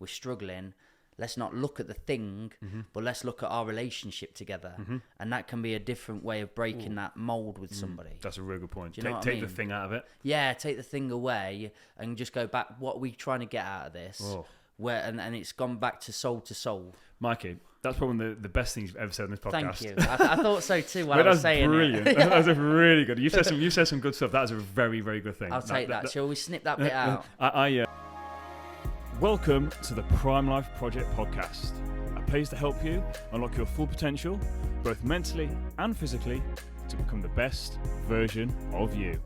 we're struggling, let's not look at the thing, but let's look at our relationship together. And that can be a different way of breaking that mold with somebody. That's a really good point. Do you know what I Take mean? the thing out of it. Yeah, take the thing away and just go back. What are we trying to get out of this? Where and it's gone back to soul. Mikey, that's probably the best thing you've ever said on this podcast. Thank you. I thought so too while I was saying brilliant. it. That was really good. You said some good stuff. That is a very, very good thing. I'll take that. Shall we snip that bit out? Welcome to the Prime Life Project podcast, a place to help you unlock your full potential, both mentally and physically, to become the best version of you.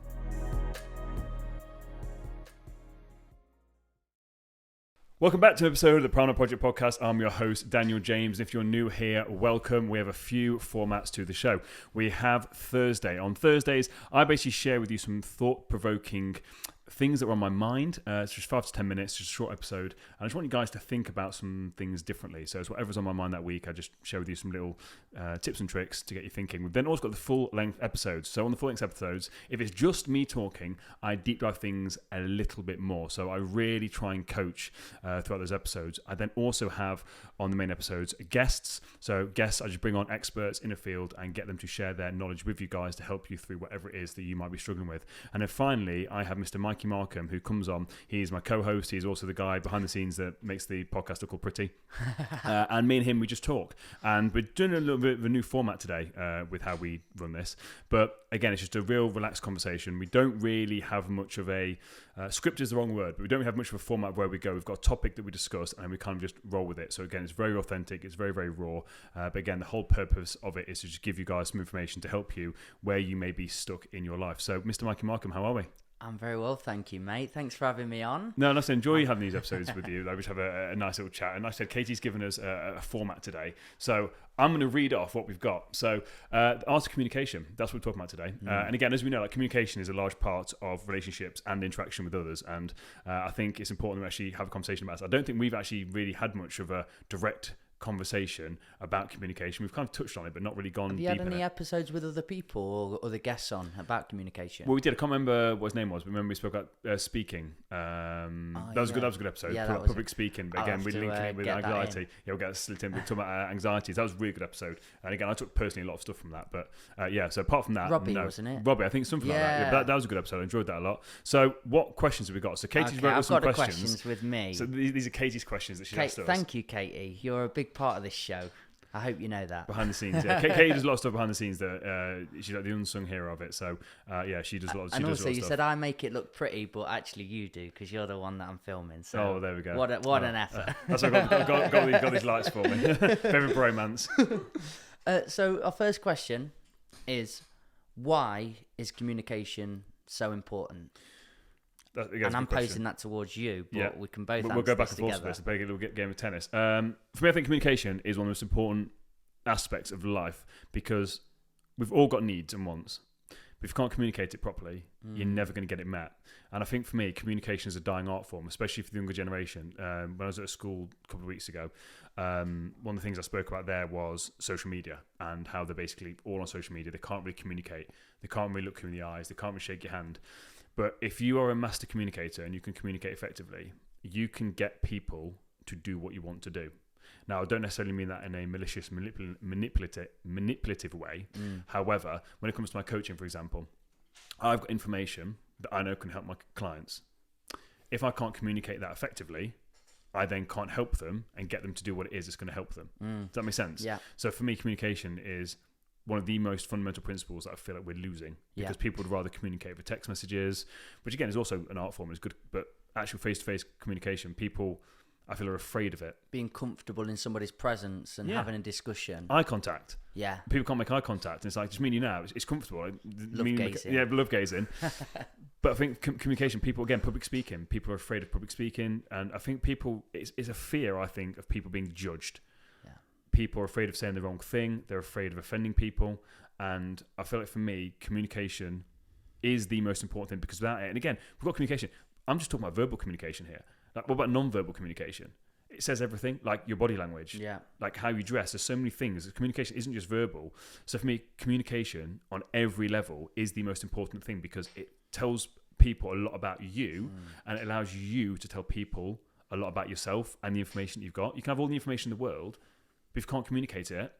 Welcome back to an episode of the Prime Life Project podcast. I'm your host, Daniel James. If you're new here, welcome. We have a few formats to the show. We have Thursday. On Thursdays, I basically share with you some thought-provoking things that are on my mind. It's just 5 to 10 minutes, just a short episode. And I just want you guys to think about some things differently. So it's whatever's on my mind that week. I just share with you some little tips and tricks to get you thinking. We've then also got the full-length episodes. So on the full-length episodes, if it's just me talking, I deep dive things a little bit more. So I really try and coach throughout those episodes. I then also have on the main episodes guests. So guests, I just bring on experts in a field and get them to share their knowledge with you guys to help you through whatever it is that you might be struggling with. And then finally, I have Mr. Mikey Markham, who comes on. He's my co-host. He's also the guy behind the scenes that makes the podcast look all pretty. And me and him, we just talk. And we're doing a little bit of a new format today with how we run this. But again, it's just a real relaxed conversation. We don't really have much of a script is the wrong word, but we don't have much of a format where we go. We've got a topic that we discuss and we kind of just roll with it. So again, it's very authentic. It's very, very raw. But again, the whole purpose of it is to just give you guys some information to help you where you may be stuck in your life. So Mr. Mikey Markham, how are we? I'm very well, thank you, mate. Thanks for having me on. No, I enjoy having these episodes with you. I just have a nice little chat. And like I said, Katie's given us a format today. So I'm going to read off what we've got. So art of communication, that's what we're talking about today. And again, as we know, like communication is a large part of relationships and interaction with others. And I think it's important to actually have a conversation about it. I don't think we've actually really had much of a direct conversation about communication. We've kind of touched on it, but not really gone deep in it. Have you had any episodes with other people or other guests on about communication? Well, we did. I can't remember what his name was, but remember we spoke about speaking. That was a good episode. Yeah, public speaking. But again, we're linking it with anxiety. Yeah, we'll get slit in. We're talking about anxieties. That was a really good episode. And again, I took personally a lot of stuff from that. But so apart from that, Robbie, wasn't it? Robbie, I think something like that. Yeah, that was a good episode. I enjoyed that a lot. So what questions have we got? So Katie's wrote us some questions. I've got the questions with me. So these are Katie's questions that she asked us. Thank you, Katie. You're a big part of this show. I hope you know that. Behind the scenes, yeah. Katie does a lot of stuff behind the scenes that she's like the unsung hero of it. So, she does a lot of stuff. And also, you said I make it look pretty, but actually you do because you're the one that I'm filming. So there we go. What an effort. That's why I've got these lights for me. Favorite bromance. So our first question is, why is communication so important? And I'm posing that towards you, but we can both we'll go back and forth to this. A little game of tennis. For me, I think communication is one of the most important aspects of life because we've all got needs and wants. But if you can't communicate it properly, you're never going to get it met. And I think for me, communication is a dying art form, especially for the younger generation. When I was at a school a couple of weeks ago, one of the things I spoke about there was social media and how they're basically all on social media. They can't really communicate. They can't really look you in the eyes. They can't really shake your hand. But if you are a master communicator and you can communicate effectively, you can get people to do what you want to do. Now, I don't necessarily mean that in a malicious, manipulative way. However, when it comes to my coaching, for example, I've got information that I know can help my clients. If I can't communicate that effectively, I then can't help them and get them to do what it is that's going to help them. Does that make sense? Yeah. So for me, communication is one of the most fundamental principles that I feel like we're losing because people would rather communicate with text messages, which again is also an art form, is good, but actual face-to-face communication, people I feel are afraid of it. Being comfortable in somebody's presence and having a discussion. Eye contact. Yeah. People can't make eye contact. And it's like, just me and you now, it's comfortable. Love gazing. Yeah, love gazing. But I think communication, people, again, public speaking, people are afraid of public speaking. And I think people, it's a fear, I think, of people being judged. People are afraid of saying the wrong thing. They're afraid of offending people. And I feel like for me, communication is the most important thing because without it, and again, we've got communication. I'm just talking about verbal communication here. Like, what about non-verbal communication? It says everything, like your body language, like how you dress. There's so many things. Communication isn't just verbal. So for me, communication on every level is the most important thing because it tells people a lot about you and it allows you to tell people a lot about yourself and the information you've got. You can have all the information in the world, but if you can't communicate it,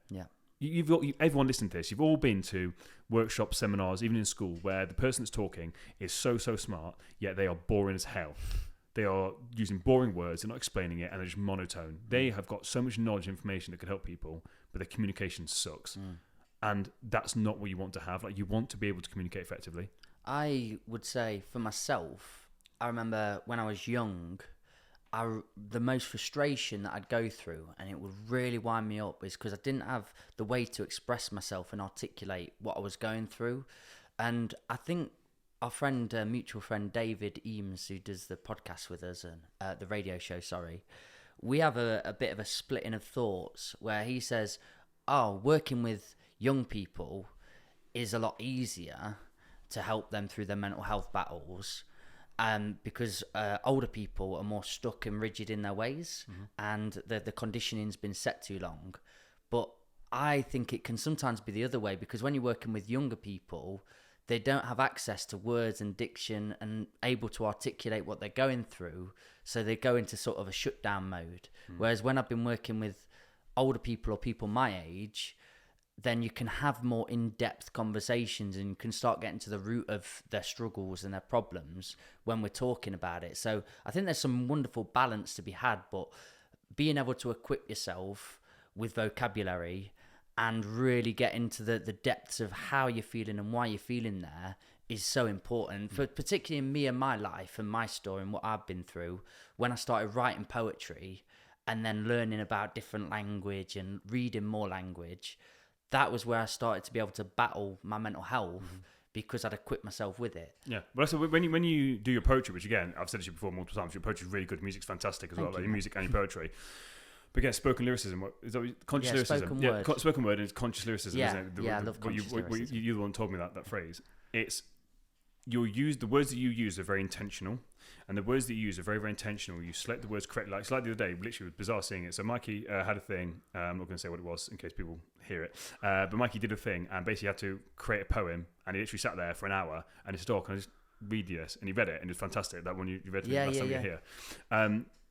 everyone listening to this, you've all been to workshops, seminars, even in school, where the person that's talking is so smart, yet they are boring as hell. They are using boring words, they're not explaining it, and they're just monotone. They have got so much knowledge and information that could help people, but their communication sucks. And that's not what you want to have. Like, you want to be able to communicate effectively. I would say for myself, I remember when I was young, the most frustration that I'd go through, and it would really wind me up, is because I didn't have the way to express myself and articulate what I was going through. And I think our friend, mutual friend David Eames, who does the podcast with us, and the radio show, we have a bit of a splitting of thoughts where he says, working with young people is a lot easier to help them through their mental health battles, because older people are more stuck and rigid in their ways, and the conditioning's been set too long. But I think it can sometimes be the other way, because when you're working with younger people, they don't have access to words and diction and able to articulate what they're going through, so they go into sort of a shutdown mode. Whereas when I've been working with older people or people my age, then you can have more in-depth conversations and you can start getting to the root of their struggles and their problems when we're talking about it. So I think there's some wonderful balance to be had, but being able to equip yourself with vocabulary and really get into the depths of how you're feeling and why you're feeling there is so important, for particularly in me and my life and my story and what I've been through. When I started writing poetry and then learning about different language and reading more language, that was where I started to be able to battle my mental health, because I'd equipped myself with it. Yeah, but so when you do your poetry, which again, I've said this to you before multiple times, your poetry is really good, music's fantastic as well, like your music and your poetry. But again, spoken lyricism, is that conscious lyricism? Spoken word, and it's conscious lyricism, isn't it? I love conscious lyricism. You're the one who told me that phrase. It's, the words that you use are very intentional, and the words that you use are very, very intentional. You select the words correctly. Like the other day, literally, it was bizarre seeing it. So Mikey had a thing. I'm not going to say what it was in case people hear it. But Mikey did a thing and basically had to create a poem, and he literally sat there for an hour and he said, "Can I just read this?" And he read it, and it was fantastic. That one you read to me last time you were here.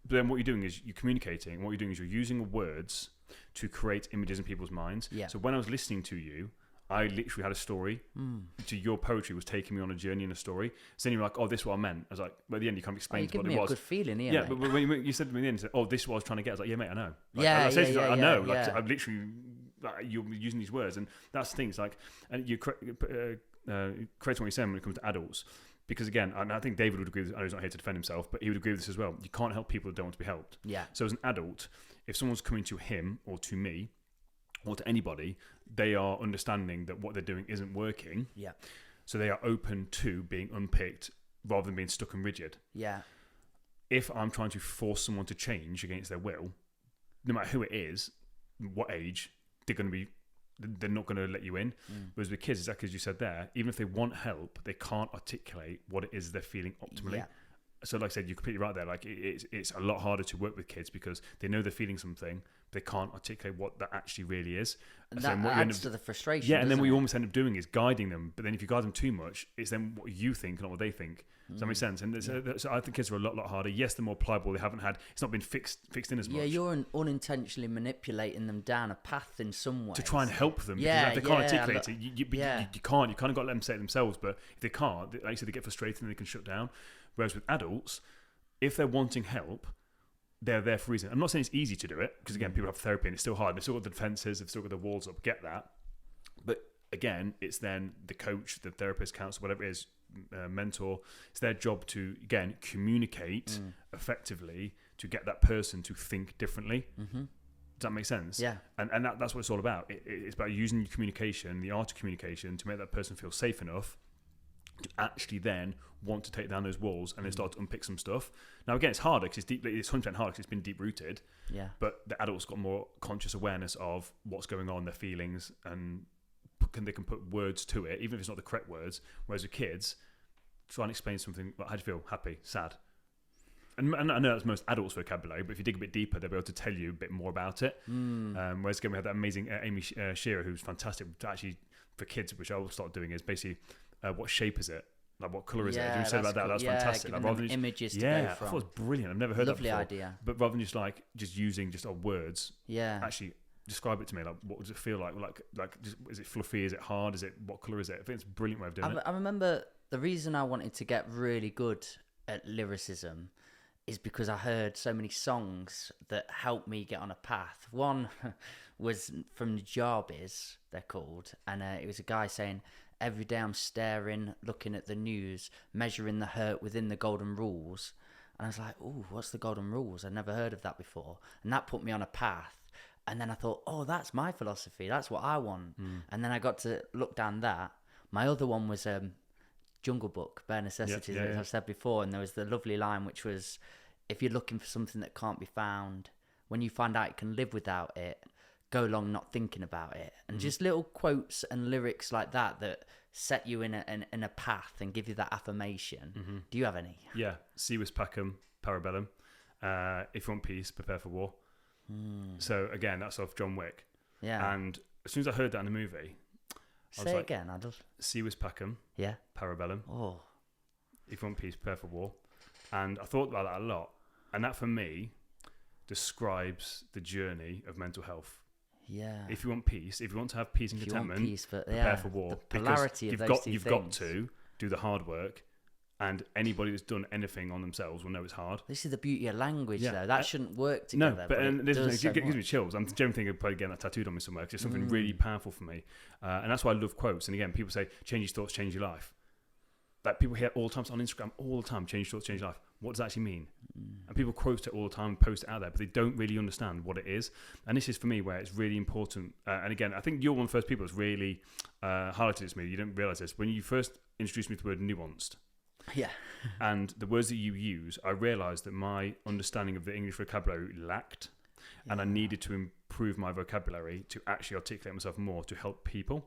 But then what you're doing is you're communicating, and what you're doing is you're using words to create images in people's minds. Yeah. So when I was listening to you, I literally had a story. To your poetry was taking me on a journey in a story. So then you were like, this is what I meant. I was like, but at the end you can't explain what it was. You give me a good feeling, yeah. But when you said to me in the end, this is what I was trying to get. I was like, yeah, mate, I know. I know. I'm literally, you're using these words, and that's things like, and you creating what you're saying when it comes to adults. Because again, and I think David would agree with this. I know he's not here to defend himself, but he would agree with this as well. You can't help people that don't want to be helped. Yeah. So as an adult, if someone's coming to him or to me or to anybody, they are understanding that what they're doing isn't working. Yeah. So they are open to being unpicked rather than being stuck and rigid. Yeah. If I'm trying to force someone to change against their will, no matter who it is, what age, they're not going to let you in. Whereas with kids, exactly as you said there, even if they want help, they can't articulate what it is they're feeling optimally. Yeah. So like I said, you're completely right there. Like it's a lot harder to work with kids because they know they're feeling something, they can't articulate what that actually really is. And that adds to the frustration. Yeah, and then what you almost end up doing is guiding them. But then if you guide them too much, it's then what you think, not what they think. Does that make sense? And so I think kids are a lot harder. Yes, they're more pliable. They haven't had. It's not been fixed in as much. Yeah, you're unintentionally manipulating them down a path in some way to try and help them. Yeah, if they can't articulate it, you can't. You kind of got to let them say it themselves. But if they can't, like you said, they get frustrated and they can shut down. Whereas with adults, if they're wanting help, they're there for a reason. I'm not saying it's easy to do it, because again, people have therapy and it's still hard. They've still got the defences, they've still got the walls up, get that. But again, it's then the coach, the therapist, counselor, whatever it is, mentor, it's their job to, again, communicate effectively to get that person to think differently. Does that make sense? Yeah. And that's what it's all about. It's about using your communication, the art of communication, to make that person feel safe enough to actually then want to take down those walls and then start to unpick some stuff. Now again, it's harder because it's 100% harder because it's been deep rooted. Yeah. But the adults got more conscious awareness of what's going on, their feelings, and they can put words to it, even if it's not the correct words. Whereas with kids, try and explain something. Like, how do you feel? Happy, sad. And I know that's most adults' vocabulary, but if you dig a bit deeper, they'll be able to tell you a bit more about it. Whereas again, we had that amazing Amy Shearer, who's fantastic. Actually, for kids, which I will start doing, is basically what shape is it? Like, what colour is it? Yeah, You said about that. cool. That's Yeah, fantastic. giving Like, them rather than images to yeah, go I from. thought it was brilliant. I've never heard Lovely that before. idea. But rather than just using just words, Yeah. actually describe it to me. Like, what does it feel like? Just, is it fluffy? Is it hard? What colour is it? I think it's a brilliant way of doing it. I remember the reason I wanted to get really good at lyricism is because I heard so many songs that helped me get on a path. One was from the Jarbies, they're called, and it was a guy saying, every day I'm staring, looking at the news, measuring the hurt within the golden rules. And I was like, ooh, what's the golden rules? I'd never heard of that before. And that put me on a path. And then I thought, oh, that's my philosophy. That's what I want. And then I got to look down that. My other one was Jungle Book, Bare Necessities, as I've said before. And there was the lovely line, which was, if you're looking for something that can't be found, when you find out you can live without it, go long not thinking about it. And just little quotes and lyrics like that set you in a path and give you that affirmation. Do you have any? Yeah. Si vis pacem, parabellum. If you want peace, prepare for war. So again, that's off John Wick. Yeah. And as soon as I heard that in the movie, I was Say like, again, Adolf. Si vis pacem, Yeah. parabellum. Oh. If you want peace, prepare for war. And I thought about that a lot. And that for me describes the journey of mental health. Yeah. If you want peace, if you want to have peace and contentment, prepare for war. The polarity of those two you've got to do the hard work. And anybody that's done anything on themselves will know it's hard. This is the beauty of language, though. That shouldn't work together. No, but it gives much. me chills. I'm generally thinking of probably getting that tattooed on me somewhere because it's something really powerful for me. And that's why I love quotes. And again, people say, change your thoughts, change your life. Like people hear all the time on Instagram, all the time, change your thoughts, change your life. What does that actually mean? And people quote it all the time, post it out there, but they don't really understand what it is. And this is for me where it's really important. And again, I think you're one of the first people that's really highlighted it to me. You didn't realize this. When you first introduced me to the word nuanced, yeah, and the words that you use, I realised that my understanding of the English vocabulary lacked, and I needed to improve my vocabulary to actually articulate myself more to help people.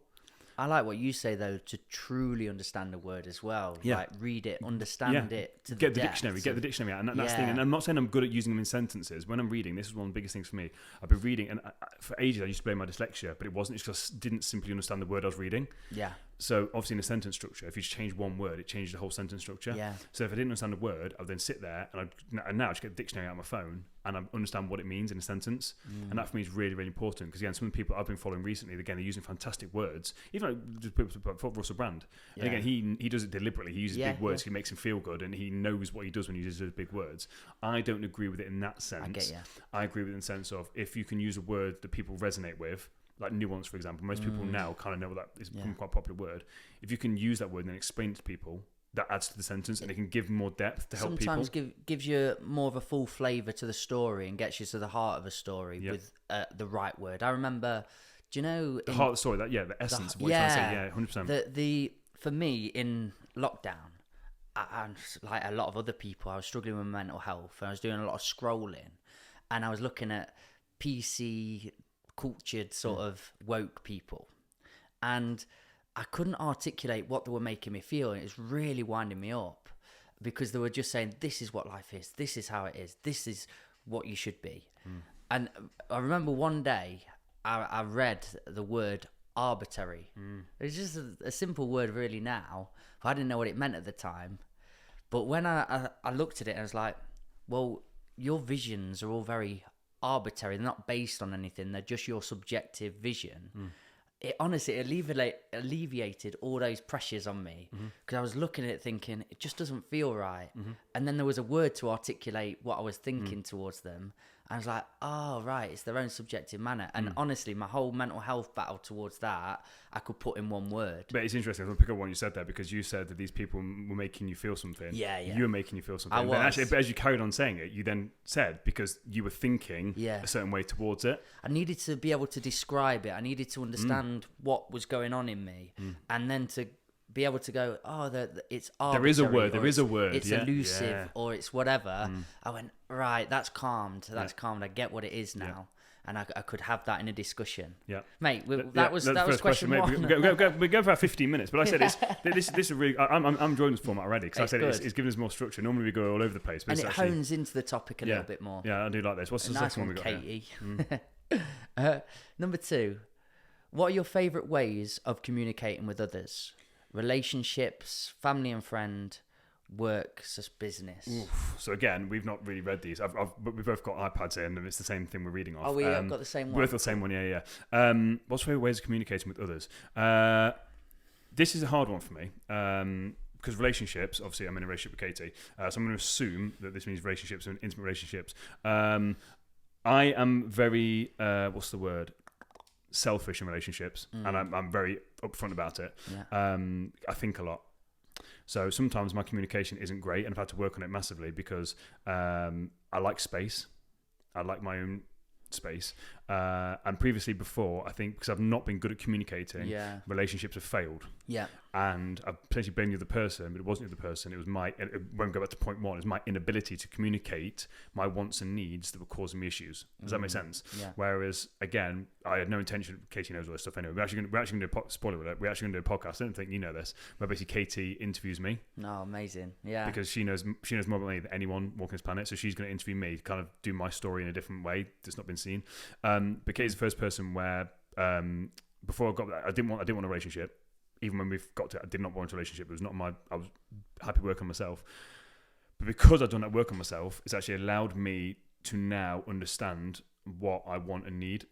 I like what you say, though, to truly understand a word as well. Yeah. Like, read it, understand it. To Get the the dictionary out. And that's the thing. And I'm not saying I'm good at using them in sentences. When I'm reading, this is one of the biggest things for me. I've been reading, and for ages I used to blame my dyslexia, but it wasn't. It's just I didn't simply understand the word I was reading. Yeah. So obviously in a sentence structure, if you change one word, it changes the whole sentence structure. Yeah. So if I didn't understand a word, I would then sit there and now I just get the dictionary out of my phone and I understand what it means in a sentence. And that for me is really, really important because again, some of the people I've been following recently, again, they're using fantastic words. Even like just people like Russell Brand. Yeah. And again, he does it deliberately. He uses big words. He makes him feel good and he knows what he does when he uses those big words. I don't agree with it in that sense. I get you. I agree with it in the sense of if you can use a word that people resonate with, like nuance, for example. Most people now kind of know that is becoming quite a popular word. If you can use that word and then explain it to people, that adds to the sentence and it can give more depth to help people. Sometimes gives you more of a full flavour to the story and gets you to the heart of a story with the right word. I remember, do you know... The heart of the story, the essence of what you're trying to say, 100%. For me, in lockdown, and like a lot of other people, I was struggling with mental health and I was doing a lot of scrolling and I was looking at PC... cultured sort of woke people and I couldn't articulate what they were making me feel and it was really winding me up because they were just saying this is what life is, this is how it is, this is what you should be. And I remember one day I read the word arbitrary. It was just a simple word really now, but I didn't know what it meant at the time. But when I looked at it I was like, well, your visions are all very arbitrary. They're not based on anything. They're just your subjective vision. It honestly alleviated all those pressures on me because I was looking at it thinking it just doesn't feel right. And then there was a word to articulate what I was thinking towards them. I was like, oh, right, it's their own subjective manner. And honestly, my whole mental health battle towards that, I could put in one word. But it's interesting. I want to pick up what you said there because you said that these people were making you feel something. Yeah. You were making you feel something. I was. But as you carried on saying it, you then said because you were thinking a certain way towards it. I needed to be able to describe it. I needed to understand what was going on in me. And then to be able to go, it's arbitrary. There is a word. It's elusive or it's whatever. I went, right, that's calmed. I get what it is now. And I could have that in a discussion. Yeah. Mate, that was question one. We go for about 15 minutes, but like I said, this is really, I'm enjoying this format already because I said it's giving us more structure. Normally we go all over the place. But and it hones into the topic a little bit more. Yeah, I do like this. What's the second one we got Katie. Number 2, what are your favourite ways of communicating with others? relationships, family and friend, work, business. Oof. So again, we've not really read these. But we've both got iPads in, and it's the same thing we're reading off. Oh, we have got the same one. Both got the same one, yeah. What's your favourite ways of communicating with others? This is a hard one for me. Because relationships, obviously I'm in a relationship with Katie, so I'm going to assume that this means relationships and intimate relationships. I am very, selfish in relationships, and I'm very upfront about it. Yeah. I think a lot. So sometimes my communication isn't great, and I've had to work on it massively because I like space. I like my own space. And previously before, I think because I've not been good at communicating, relationships have failed. Yeah. And I potentially blamed the other person, but it wasn't the other person. It was it won't go back to point one, it was my inability to communicate my wants and needs that were causing me issues. Does that make sense? Yeah. Whereas, again, I had no intention, Katie knows all this stuff anyway. We're actually going to do spoiler alert, we're actually going to do a podcast, I don't think you know this, where basically Katie interviews me. No, amazing. Yeah. Because she knows more about me than anyone walking this planet, so she's going to interview me, kind of do my story in a different way that's not been seen. But Katie's the first person where, before I got that, I didn't want a relationship. Even when we've got to it, I did not want a relationship. It was not I was happy working on myself. But because I've done that work on myself, it's actually allowed me to now understand what I want and need.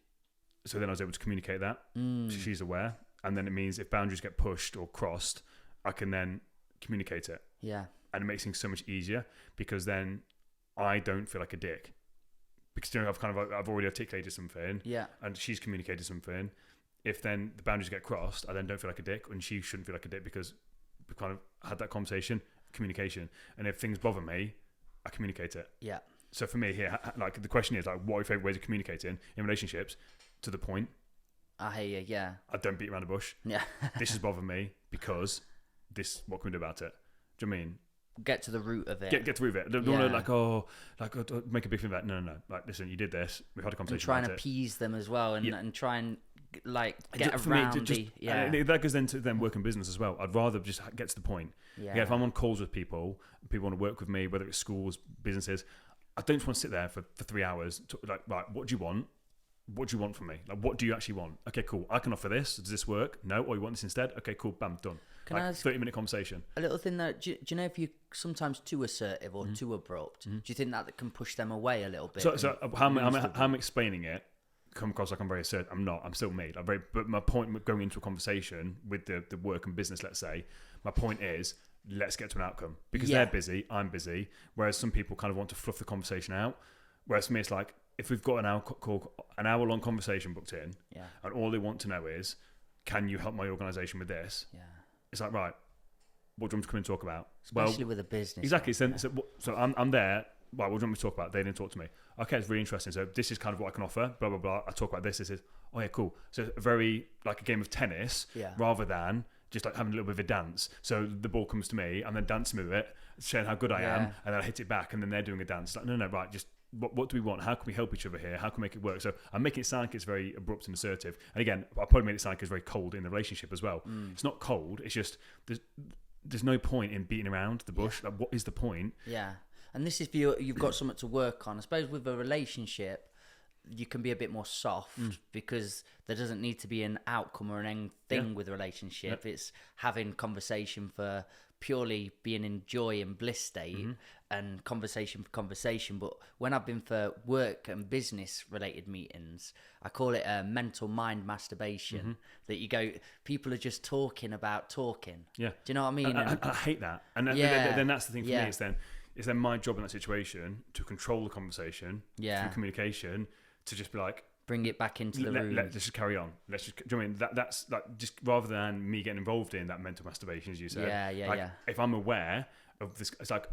So then I was able to communicate that. So she's aware. And then it means if boundaries get pushed or crossed, I can then communicate it. Yeah. And it makes things so much easier because then I don't feel like a dick. Because I've already articulated something. Yeah. And she's communicated something. If then the boundaries get crossed, I then don't feel like a dick, and she shouldn't feel like a dick because we kind of had that conversation, communication. And if things bother me, I communicate it. Yeah. So for me here, like the question is like, what are your favourite ways of communicating in relationships? To the point. I hear you. Yeah. I don't beat around the bush. Yeah. This has bothered me because this. What can we do about it? Do you know what I mean? Get to the root of it. Get to the root of it. Don't want to make a big thing of that. No. Like, listen, you did this. We've had a conversation. And try and about appease them as well, and try and get for around me, that goes then to work in business as well. I'd rather just get to the point. Yeah. If I'm on calls with people want to work with me, whether it's schools, businesses, I don't just want to sit there for 3 hours. Right, what do you want? What do you want from me? Like, what do you actually want? Okay, cool. I can offer this. Does this work? No. Or you want this instead? Okay, cool. Bam, done. Can I ask 30-minute conversation. A little thing though. Do you know if you're sometimes too assertive or too abrupt? Do you think that can push them away a little bit? So how I'm explaining it come across like I'm very assertive. I'm not. I'm still me. But my point with going into a conversation with the work and business, let's say, my point is let's get to an outcome because they're busy, I'm busy. Whereas some people kind of want to fluff the conversation out. Whereas for me, it's like if we've got an hour-long conversation booked in, and all they want to know is, can you help my organisation with this? Yeah. It's like, right, what do you want to come and talk about? Especially with a business. Exactly. So I'm there. Right, what do you want me to talk about? They didn't talk to me. Okay, it's really interesting. So this is kind of what I can offer. Blah, blah, blah. I talk about this. This is, oh yeah, cool. So it's very like a game of tennis rather than just like having a little bit of a dance. So the ball comes to me and then dancing with it, showing how good I am, and then I hit it back and then they're doing a dance. It's like, no, right, just what do we want? How can we help each other here? How can we make it work? So I'm making it sound like it's very abrupt and assertive. And again, I probably made it sound like it's very cold in the relationship as well. It's not cold. It's just there's no point in beating around the bush. Like, what is the point? Yeah. And this is you've got something to work on. I suppose with a relationship, you can be a bit more soft because there doesn't need to be an outcome or an end thing with a relationship. It's having conversation for purely being in joy and bliss state and conversation for conversation. But when I've been for work and business related meetings, I call it a mental mind masturbation, that you go, people are just talking about talking. Yeah. Do you know what I mean? I hate that. And then that's the thing for me, it's then my job in that situation to control the conversation through communication, to just be like, bring it back into the room. Let's just carry on. Let's just. Do you know what I mean that's like just rather than me getting involved in that mental masturbation, as you said. Yeah. If I'm aware of this, it's like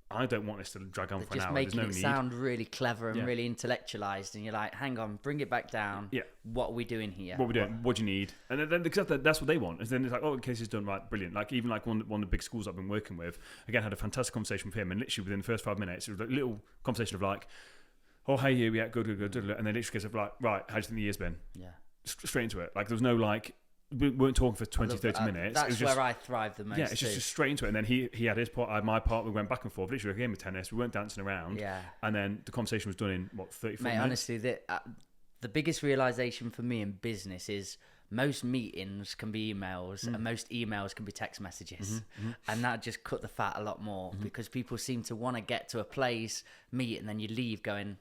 I don't want this to drag on for an hour. Just making it sound really clever and really intellectualized, and you're like, hang on, bring it back down. Yeah. What are we doing here? What are we doing? What do you need? And then because that's what they want. And then it's like, oh, case is done, right, brilliant. Like even like one of the big schools I've been working with, again, had a fantastic conversation with him, and literally within the first 5 minutes, it was a little conversation of like, oh, hey, you, yeah, good. And then literally goes like, right, how do you think the year's been? Yeah. Straight into it. Like there was no like, we weren't talking for 20, 30 minutes. That's it was just, where I thrive the most. Yeah, it's just straight into it. And then he had his part, I had my part. We went back and forth. Literally a game of tennis. We weren't dancing around. Yeah. And then the conversation was done in 34 minutes. Honestly, the biggest realization for me in business is most meetings can be emails and most emails can be text messages. And that just cut the fat a lot more because people seem to want to get to a place, meet, and then you leave going,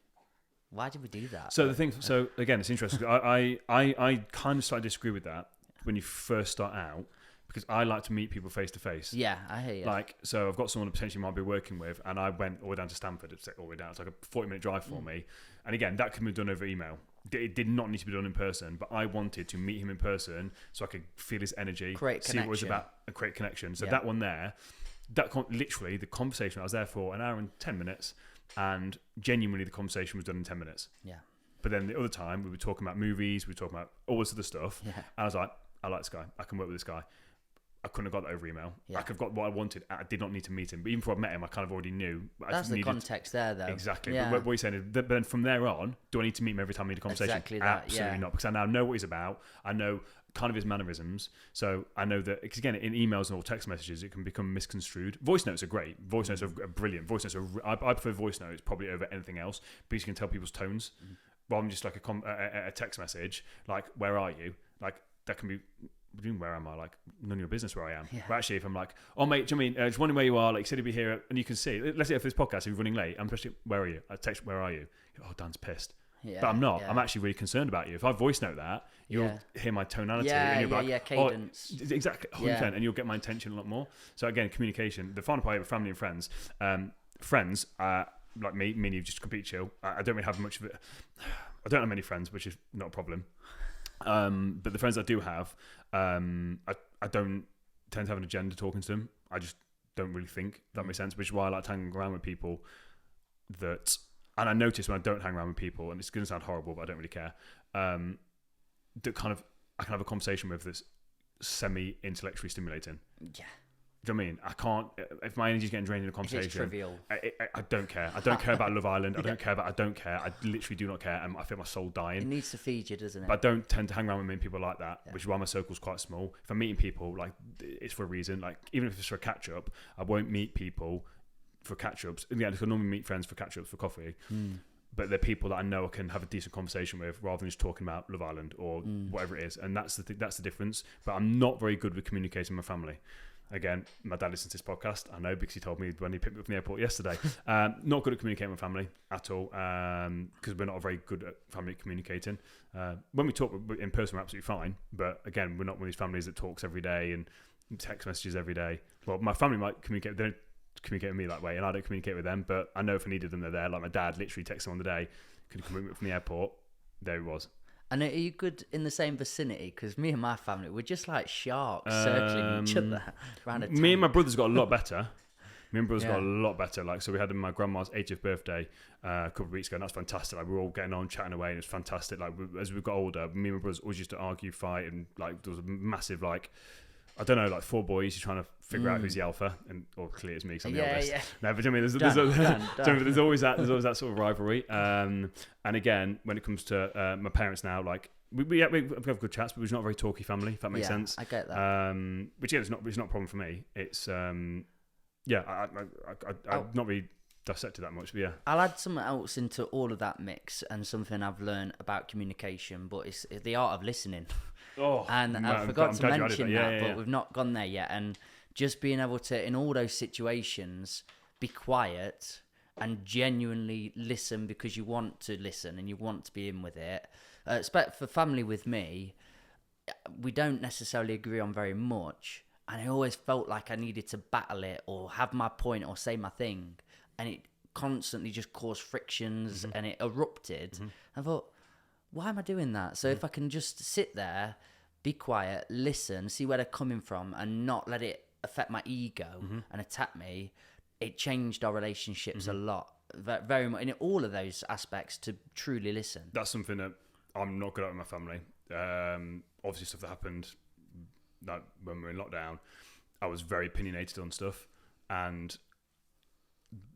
why did we do that? So the thing, so again, it's interesting. I kind of started to disagree with that when you first start out, because I like to meet people face to face. Yeah, I hear you. Like, so I've got someone I potentially might be working with, and I went all the way down to Stamford. It's all the way down. It's like a 40-minute drive for me. And again, that could be done over email. It did not need to be done in person, but I wanted to meet him in person so I could feel his energy, see what it was about, and create connection. So that one there, literally the conversation, I was there for an hour and 10 minutes, and genuinely the conversation was done in 10 minutes. Yeah. But then the other time, we were talking about movies, we were talking about all this other stuff. Yeah. And I was like, I like this guy. I can work with this guy. I couldn't have got that over email. Yeah. I could have got what I wanted. I did not need to meet him. But even before I met him, I kind of already knew. That's the context there, though. Exactly. Yeah. But what you're saying is, but then from there on, do I need to meet him every time I need a conversation? Exactly that, Absolutely not. Because I now know what he's about. I know kind of his mannerisms. So I know that, because again, in emails and all text messages, it can become misconstrued. Voice notes are great. Voice notes are brilliant. Voice notes I prefer voice notes probably over anything else, because you can tell people's tones. Rather than just like a text message, like, where are you? Like, that can be... Where am I? Like, none of your business where I am. Yeah. But actually, if I'm like, oh mate, do you know what I mean? Just wondering where you are. Like, you said you'd be here, and you can see. Let's say if this podcast, if you're running late, I'm especially, where are you? I text, where are you? Oh, Dan's pissed. Yeah, but I'm not. Yeah. I'm actually really concerned about you. If I voice note that, you'll hear my tonality, and you'll be like, cadence. Oh, exactly, 100%, and you'll get my intention a lot more. So again, communication. The final part of family and friends. Friends, like me and you, just complete chill. I don't really have much of it. I don't have many friends, which is not a problem. But the friends I do have, I don't tend to have an agenda talking to them. I just don't really think, if that makes sense, which is why I like hanging around with people that, and I notice when I don't hang around with people, and it's going to sound horrible, but I don't really care, that kind of, I can have a conversation with that's semi-intellectually stimulating. Yeah. Do you know what I mean? I can't, if my energy's getting drained in a conversation, it's trivial. I don't care. I don't care about Love Island. I don't care. I literally do not care. And I feel my soul dying. It needs to feed you, doesn't it? But I don't tend to hang around with many people like that, which is why my circle's quite small. If I'm meeting people, like, it's for a reason. Like, even if it's for a catch up, I won't meet people for catch ups. Yeah, I normally meet friends for catch ups for coffee. But they're people that I know I can have a decent conversation with, rather than just talking about Love Island or whatever it is. And that's the difference. But I'm not very good with communicating with my family. Again, my dad listens to this podcast, I know, because he told me when he picked me up from the airport yesterday. Not good at communicating with family at all, because we're not very good at family communicating. When we talk in person, we're absolutely fine. But again, we're not one of these families that talks every day and text messages every day. Well, my family might communicate, they don't communicate with me that way, and I don't communicate with them. But I know if I needed them, they're there. Like, my dad literally texted them on the day, could come up from the airport, there he was. And are you good in the same vicinity? Because me and my family, we're just like sharks circling each other around a tank. Me and my brother's got a lot better. Me and brother's got a lot better. Like, so we had my grandma's 80th birthday a couple of weeks ago, and that's fantastic. Like, we were all getting on, chatting away, and it's fantastic. Like, as we got older, me and my brothers always used to argue, fight, and like there was a massive, like, I don't know, like 4 boys who trying to figure out who's the alpha, or clearly it's me because I'm the eldest. Yeah. No, but I mean, there's always that sort of rivalry. And again, when it comes to my parents now, like we have good chats, but we're not a very talky family, if that makes sense. I get that. Which it's not a problem for me. It's I've not really dissected that much, but yeah. I'll add something else into all of that mix, and something I've learned about communication, but it's the art of listening. Oh, and I forgot to mention that, but we've not gone there yet. And just being able to, in all those situations, be quiet and genuinely listen because you want to listen and you want to be in with it. For family with me, we don't necessarily agree on very much, and I always felt like I needed to battle it or have my point or say my thing, and it constantly just caused frictions and it erupted. I thought, why am I doing that? So if I can just sit there, be quiet, listen, see where they're coming from, and not let it affect my ego and attack me, it changed our relationships a lot, very much, in all of those aspects, to truly listen. That's something that I'm not good at with my family. Obviously, stuff that happened like when we were in lockdown, I was very opinionated on stuff, and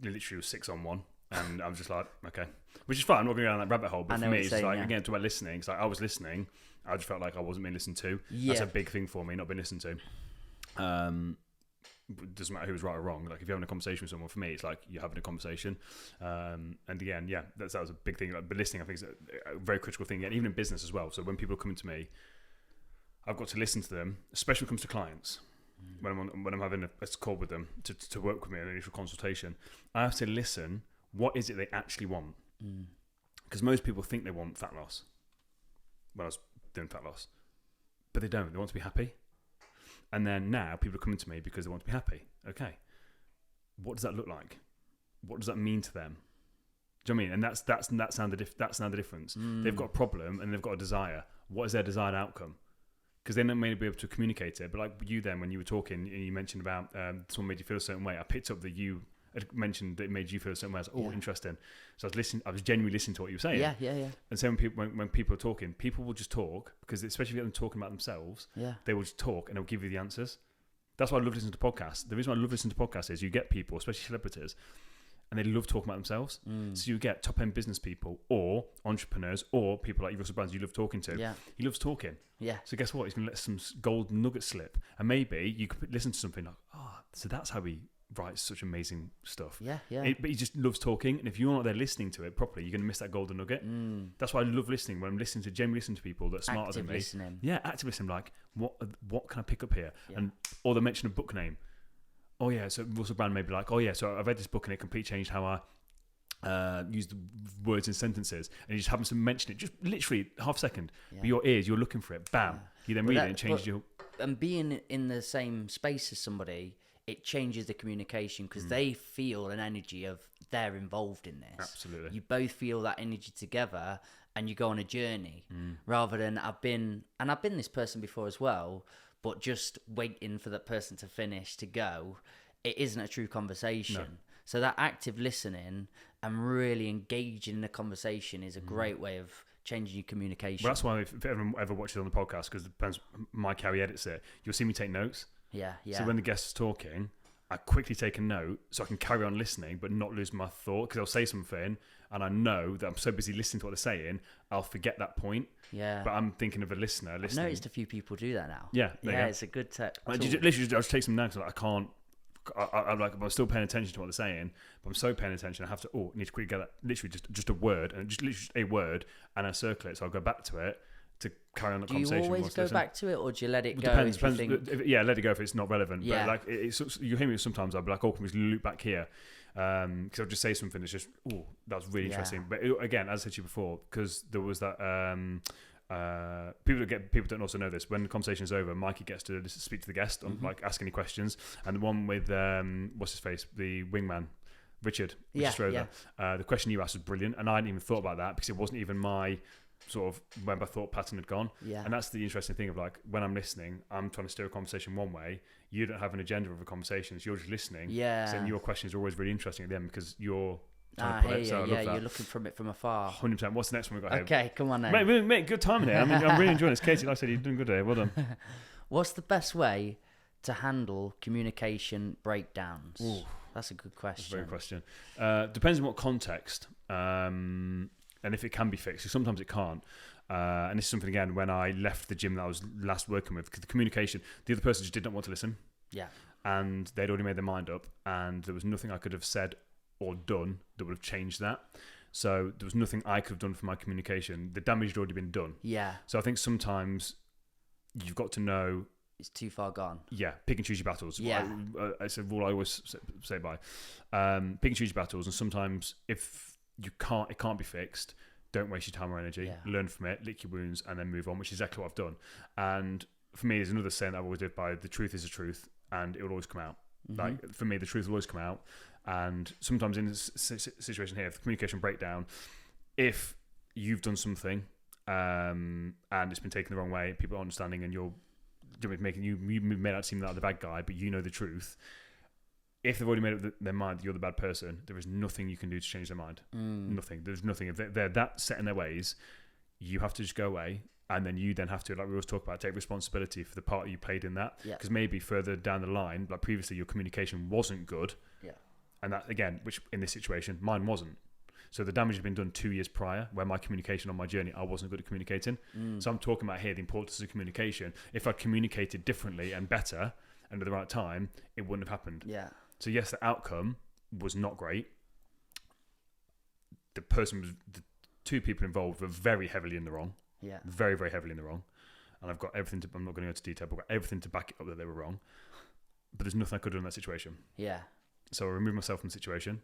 literally was 6-on-1. And I was just like, okay, which is fine. I'm not going down that rabbit hole. But for me, it's like, again, talk about listening. It's like I was listening. I just felt like I wasn't being listened to. Yeah. That's a big thing for me, not being listened to. It doesn't matter who was right or wrong. Like, if you're having a conversation with someone, for me, it's like you're having a conversation. And again, yeah, that was a big thing. But listening, I think, is a very critical thing. And even in business as well. So when people are coming to me, I've got to listen to them, especially when it comes to clients. When I'm having a call with them to work with me in an initial consultation, I have to listen. What is it they actually want? Because most people think they want fat loss. When I was doing fat loss, but they don't. They want to be happy. And then now people are coming to me because they want to be happy. Okay, what does that look like? What does that mean to them? Do you know what I mean? And that's now the difference. They've got a problem and they've got a desire. What is their desired outcome? Because then they may be able to communicate it. But like you then, when you were talking and you mentioned about someone made you feel a certain way, I picked up that you had mentioned that it made you feel a certain way. I was like, interesting. So I was genuinely listening to what you were saying. Yeah. And so when people are talking, people will just talk, because especially if you get them talking about themselves, they will just talk and they'll give you the answers. That's why I love listening to podcasts. The reason why I love listening to podcasts is you get people, especially celebrities, and they love talking about themselves. So you get top-end business people or entrepreneurs or people like Russell Brand you love talking to. He loves talking. So guess what? He's going to let some gold nuggets slip. And maybe you could listen to something like, so that's how he writes such amazing stuff. But he just loves talking. And if you're not there listening to it properly, you're going to miss that golden nugget. That's why I love listening. When I'm generally listening to people that are smarter Active than me. listening. Active listening. Like, what can I pick up here? Or they mention a book name. Oh yeah, so Russell Brand may be like, oh yeah, so I've read this book and it completely changed how I use the words in sentences, and he just happens to mention it, just literally half a second. But your ears, you're looking for it, bam. You then read it and it changes your... And being in the same space as somebody, it changes the communication, because they feel an energy of they're involved in this. Absolutely. You both feel that energy together and you go on a journey, rather than I've been this person before as well, but just waiting for that person to finish to go. It isn't a true conversation. No. So that active listening and really engaging in the conversation is a great way of changing your communication. Well, that's why if everyone ever watches it on the podcast, because it depends Mike how he edits it, you'll see me take notes. So when the guest is talking, I quickly take a note so I can carry on listening but not lose my thought, because I'll say something and I know that I'm so busy listening to what they're saying, I'll forget that point. But I'm thinking of a listener listening. I've noticed a few people do that now. It's a good tip. I'll just take some notes. I can't. I'm still paying attention to what they're saying, but I'm so paying attention. I have to. I need to quickly get that. Literally, just a word, and literally a word, and I circle it. So I'll go back to it to carry on the conversation. Do you always go back to it, or do you let it go? Depends. Let it go if it's not relevant. But like, you hear me sometimes. I'll be like, oh, can we loop back here? Because I'll just say something that's just, that was really interesting. But again, as I said to you before, because there was that. People don't also know this. When the conversation is over, Mikey gets to speak to the guest on like ask any questions, and the one with what's his face, the wingman, Richard Schroeder. The question you asked was brilliant, and I hadn't even thought about that because it wasn't even my sort of where my thought pattern had gone. And that's the interesting thing of like, when I'm listening, I'm trying to steer a conversation one way. You don't have an agenda of a conversation, so you're just listening. So your questions are always really interesting at the end because you're you're looking from it from afar. 100%. What's the next one we got here? Okay, come on then. Mate, good timing here. I'm really enjoying this. Katie, like I said, you're doing good here. Well done. What's the best way to handle communication breakdowns? Ooh, that's a good question. That's a very good question. Depends on what context and if it can be fixed. Sometimes it can't. And this is something, again, when I left the gym that I was last working with, because the communication, the other person just did not want to listen. And they'd already made their mind up, and there was nothing I could have said or done that would have changed that. So there was nothing I could have done for my communication. The damage had already been done. So I think sometimes you've got to know it's too far gone. Pick and choose your battles. It's a rule I always say by. Pick and choose your battles, and sometimes if it can't be fixed, don't waste your time or energy. Learn from it, lick your wounds, and then move on, which is exactly what I've done. And for me, there's another saying that I always live by: the truth is the truth, and it will always come out. Like, for me, the truth will always come out. And sometimes in this situation here, if the communication breakdown, if you've done something and it's been taken the wrong way, people are understanding, and you may not seem like the bad guy, but you know the truth. If they've already made up their mind that you're the bad person, there is nothing you can do to change their mind. Nothing. There's nothing. If they're that set in their ways, you have to just go away. And then you then have to, like we always talk about, take responsibility for the part you played in that. Because maybe further down the line, like previously, your communication wasn't good. And that, again, which in this situation, mine wasn't. So the damage had been done 2 years prior, where my communication on my journey, I wasn't good at communicating. So I'm talking about here the importance of communication. If I'd communicated differently and better and at the right time, it wouldn't have happened. So yes, the outcome was not great. The two people involved were very heavily in the wrong. Very, very heavily in the wrong. and I've got everything to, I'm not going to go into detail, but I've got everything to back it up that they were wrong. But there's nothing I could do in that situation. Yeah. So I removed myself from the situation.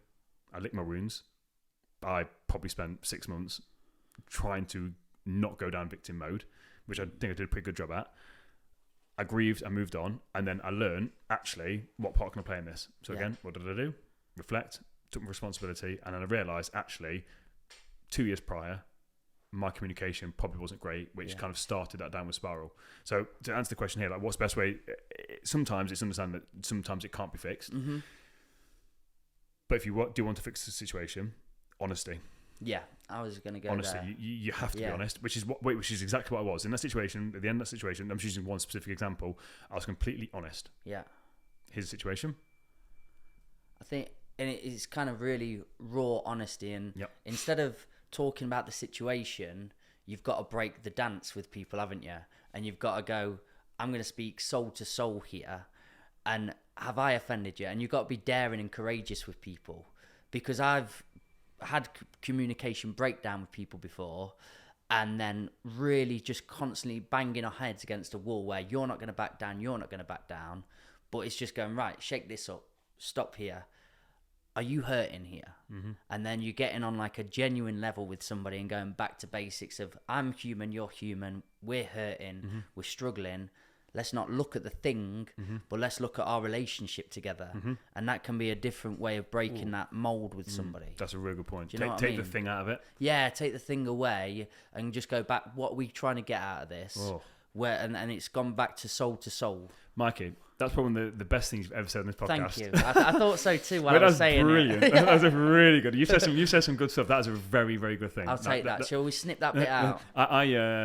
I licked my wounds. I probably spent 6 months trying to not go down victim mode, which I think I did a pretty good job at. I grieved, I moved on, and then I learned, actually, what part can I play in this? So again, what did I do? Reflect, took my responsibility, and then I realised, actually, 2 years prior, my communication probably wasn't great, which kind of started that downward spiral. So to answer the question here, like, what's the best way? Sometimes it's understand that sometimes it can't be fixed. Mm-hmm. But if you do want to fix the situation, honesty. Yeah, I was going to go honestly, there. you have to be honest, which is exactly what I was in that situation. At the end of that situation, I'm just using one specific example. I was completely honest. Yeah. Here's the situation. I think, and it's kind of really raw honesty, and instead of talking about the situation, you've got to break the dance with people, haven't you? And you've got to go, I'm going to speak soul to soul here, and have I offended you? And you've got to be daring and courageous with people, because I've had communication breakdown with people before, and then really just constantly banging our heads against a wall where you're not going to back down, you're not going to back down, but it's just going, right, shake this up, stop here. Are you hurting here? Mm-hmm. And then you're getting on like a genuine level with somebody and going back to basics of, I'm human, you're human, we're hurting, we're struggling. Let's not look at the thing, but let's look at our relationship together. And that can be a different way of breaking that mold with somebody. That's a really good point. Take the thing out of it. Yeah, take the thing away and just go back. What are we trying to get out of this? Where and it's gone back to soul. Mikey, that's probably the best thing you've ever said on this podcast. Thank you. I thought so too while I was saying brilliant. it. That was really good. You said some good stuff. That is a very, very good thing. I'll take that. Shall we snip that bit out?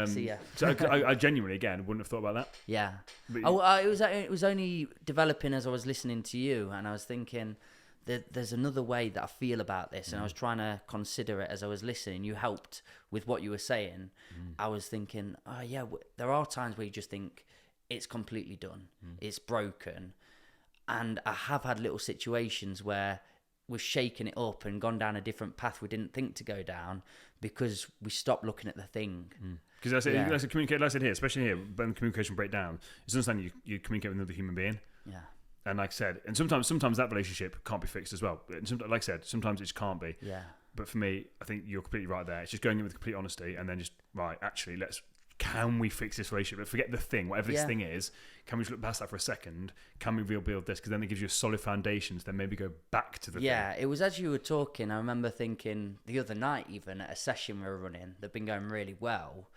See ya. So I genuinely, again, wouldn't have thought about that. Yeah. It was only developing as I was listening to you, and I was thinking that there's another way that I feel about this, and I was trying to consider it as I was listening. You helped with what you were saying. I was thinking, there are times where you just think it's completely done. It's broken. And I have had little situations where we've shaken it up and gone down a different path we didn't think to go down because we stopped looking at the thing. Because that's a communication. Like I said here, especially here, when the communication break down, it's understanding you communicate with another human being. Yeah. And like I said, and sometimes that relationship can't be fixed as well. And like I said, sometimes it just can't be. Yeah. But for me, I think you're completely right there. It's just going in with complete honesty and then just, right, actually, can we fix this relationship? But forget the thing, whatever this thing is, can we just look past that for a second? Can we rebuild this? Because then it gives you a solid foundation to then maybe go back to the thing. Yeah, it was as you were talking, I remember thinking the other night even at a session we were running that'd been going really well.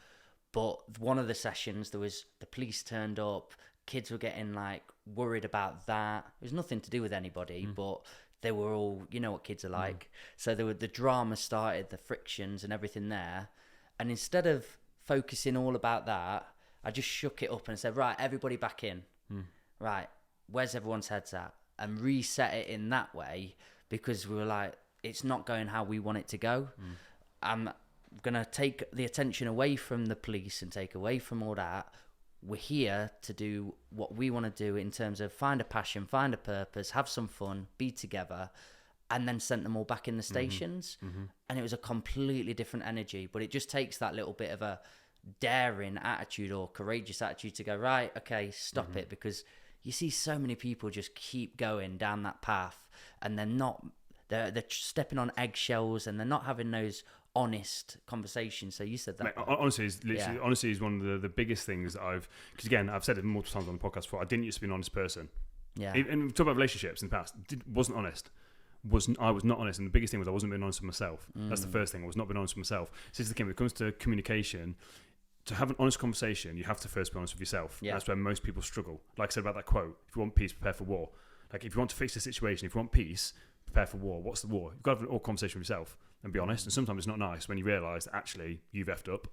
But one of the sessions, there was the police turned up, kids were getting like worried about that. It was nothing to do with anybody, but they were all, you know what kids are like. So the drama started, the frictions and everything there. And instead of focusing all about that, I just shook it up and said, right, everybody back in. Right, where's everyone's heads at? And reset it in that way, because we were like, it's not going how we want it to go. I'm going to take the attention away from the police and take away from all that. We're here to do what we want to do in terms of find a passion, find a purpose, have some fun, be together, and then sent them all back in the stations. And it was a completely different energy, but it just takes that little bit of a daring attitude or courageous attitude to go, right, okay, stop it, because you see so many people just keep going down that path and they're stepping on eggshells and they're not having those honest conversations. So you said that. Mate, honestly, honesty is one of the biggest things that because again, I've said it multiple times on the podcast before, I didn't used to be an honest person. Yeah. And we talk about relationships in the past, wasn't honest. I was not honest, and the biggest thing was I wasn't being honest with myself. That's the first thing. I was not being honest with myself. So this is the thing, when it comes to communication, to have an honest conversation, you have to first be honest with yourself. Yeah. That's where most people struggle. Like I said about that quote, if you want peace, prepare for war. Like if you want to fix the situation, if you want peace, prepare for war. What's the war? You've got to have an all conversation with yourself and be honest. And sometimes it's not nice when you realise that actually you've effed up.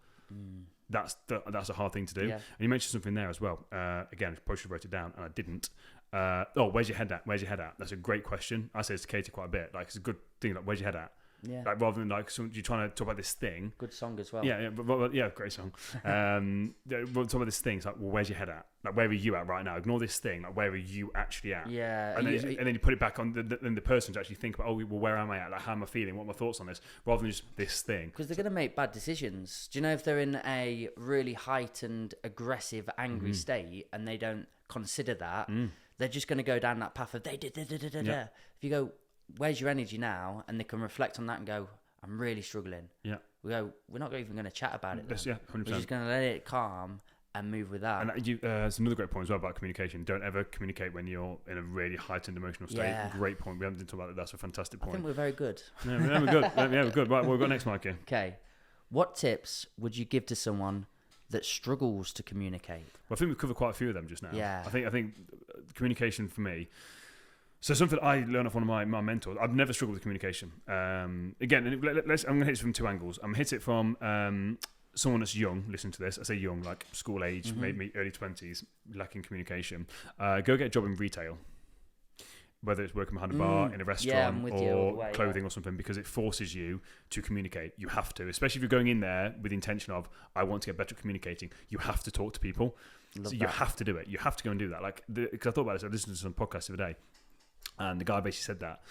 That's a hard thing to do. Yeah. And you mentioned something there as well. Again, I probably should have wrote it down, and I didn't. Where's your head at? Where's your head at? That's a great question. I say it's to Katie quite a bit. Like, it's a good thing. Like, where's your head at? Yeah. Like rather than like you're trying to talk about this thing. Good song as well. Yeah, yeah, great song. We'll talk about this thing. It's like, well, where's your head at? Like, where are you at right now? Ignore this thing. Like, where are you actually at? Yeah. And then you put it back on the person to actually think about, oh, well, where am I at? Like, how am I feeling? What are my thoughts on this? Rather than just this thing. Because they're going to make bad decisions. Do you know if they're in a really heightened, aggressive, angry state and they don't consider that, they're just going to go down that path of they did. If you go, where's your energy now? And they can reflect on that and go, I'm really struggling. Yeah. We go, we're not even going to chat about it. Yeah, 100%. We're just going to let it calm and move with that. And there's another great point as well about communication. Don't ever communicate when you're in a really heightened emotional state. Yeah. Great point. We haven't talked about that. That's a fantastic point. I think we're very good. Yeah, we're good. Yeah, we're good. Right, what we've got next, Mikey. Okay. What tips would you give to someone that struggles to communicate? Well, I think we've covered quite a few of them just now. Yeah. I think communication for me. So something I learned off one of my mentors. I've never struggled with communication. Again, I'm going to hit it from two angles. I'm going to hit it from someone that's young. Listen to this. I say young, like school age, maybe early 20s, lacking communication. Go get a job in retail. Whether it's working behind a bar, in a restaurant, or clothing or something, because it forces you to communicate. You have to, especially if you're going in there with the intention of, I want to get better at communicating. You have to talk to people. You have to do it. You have to go and do that. Like, because I thought about this. I listened to some podcasts the other day, and the guy basically said that.